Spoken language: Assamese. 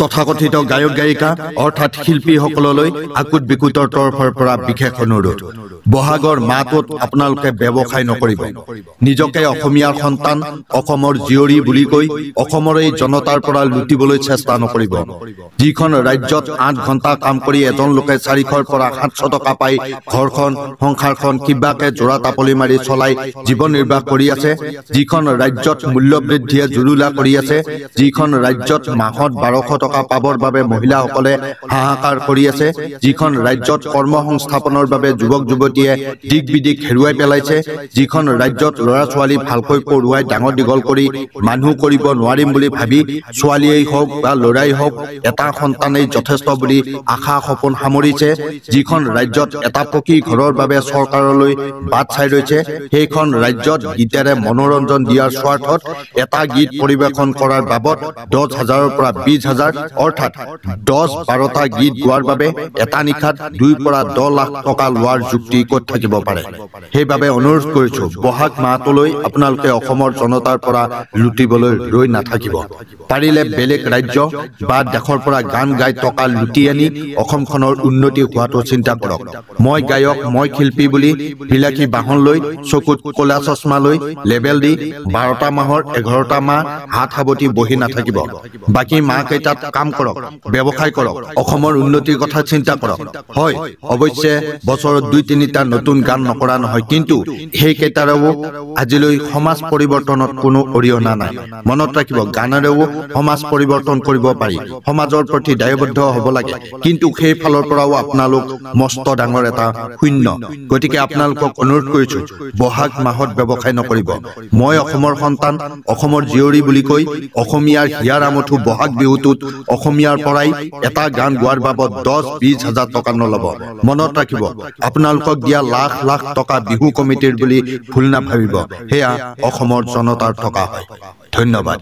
তথাকথিত গায়ক গায়িকা অৰ্থাৎ শিল্পীসকললৈ আকুট বিকুটৰ তৰফৰ পৰা বিশেষ অনুৰোধ বহাগৰ মাহটোত আপোনালোকে ব্যৱসায় নকৰিব নিজকে অসমীয়াৰ সন্তান অসমৰ জীয়ৰী বুলি কৈ অসমৰ এই জনতাৰ পৰা লুটিবলৈ চেষ্টা নকৰিব যিখন ৰাজ্যত 8 ঘণ্টা কাম কৰি এজন লোকে 400 পৰা 700 টকা পাই ঘৰখন সংসাৰখন কিবাকে জোৰা তাপলি মাৰি চলাই জীৱন নিৰ্বাহ কৰি আছে যিখন ৰাজ্যত মূল্য বৃদ্ধিয়ে জুৰুলা কৰি আছে যিখন ৰাজ্যত মাহত 1200 টকা পাবৰ বাবে মহিলাসকলে হাহাকাৰ কৰি আছে যিখন ৰাজ্যত কৰ্মসংস্থাপনৰ বাবে যুৱক যুৱতীয়ে দিক বিদিক হেৰুৱাই পেলাইছে যিখন ৰাজ্যত ল'ৰা ছোৱালী ভালকৈ পঢ়ুৱাই ডাঙৰ দীঘল কৰি মানুহ কৰিব নোৱাৰিম বুলি ভাবি ছোৱালীয়েই হওক বা ল'ৰাই হওক এটা সন্তানেই যথেষ্ট বুলি আশা সপোন সামৰিছে যিখন ৰাজ্যত এটা পকী ঘৰৰ বাবে চৰকাৰলৈ বাট চাই ৰৈছে সেইখন ৰাজ্যত গীতেৰে মনোৰঞ্জন দিয়াৰ স্বাৰ্থত এটা গীত পৰিৱেশন কৰাৰ বাবদ 10,000 পৰা 20,000 অৰ্থাৎ 10-12টা গীত গোৱাৰ বাবে এটা নিশাত 2 পৰা 10 লাখ টকা লোৱাৰ যুক্তি ক'ত থাকিব পাৰে সেইবাবে অনুৰোধ কৰিছো বহাগ মাহটোলৈ আপোনালোকে অসমৰ জনতাৰ পৰা লুটিবলৈ ৰৈ নাথাকিব পাৰিলে বেলেগ ৰাজ্য বা দেশৰ পৰা গান গাই টকা লুটি আনি অসমখনৰ উন্নতি হোৱাটো চিন্তা কৰক মই গায়ক মই শিল্পী বুলি বিলাকী বাহন লৈ চকুত কলা চশমা লৈ লেবেল দি 12টা মাহৰ 11টা মাহ হাত হাবতি বহি নাথাকিব বাকি মাহ কেইটাত কাম কৰক ব্যৱসায় কৰক অসমৰ উন্নতিৰ কথা চিন্তা কৰক হয় অৱশ্যে বছৰত 2-3টা নতুন গান নকৰা নহয় কিন্তু সেই কেইটাৰেও আজিলৈ সমাজ পৰিৱৰ্তনত কোনো অৰিহণা নাই মনত ৰাখিব গানেৰেও সমাজ পৰিৱৰ্তন কৰিব পাৰি সমাজৰ প্ৰতি দায়বদ্ধ হ'ব লাগে কিন্তু সেই ফালৰ পৰাও আপোনালোক মস্ত ডাঙৰ এটা শূন্য গতিকে আপোনালোকক অনুৰোধ কৰিছো বহাগ মাহত ব্যৱসায় নকৰিব মই অসমৰ সন্তান অসমৰ জীয়ৰী বুলি কৈ অসমীয়াৰ হিয়াৰ আমঠু বহাগ বিহুটোত অসমীয়াৰ পৰাই এটা গান গোৱাৰ বাবদ 10-20 হাজাৰ টকা নলব মনত ৰাখিব আপোনালোকক দিয়া লাখ লাখ টকা বিহু কমিটিৰ বুলি ভুল নাভাবিব হেয়া অসমৰ জনতাৰ টকা হয় ধন্যবাদ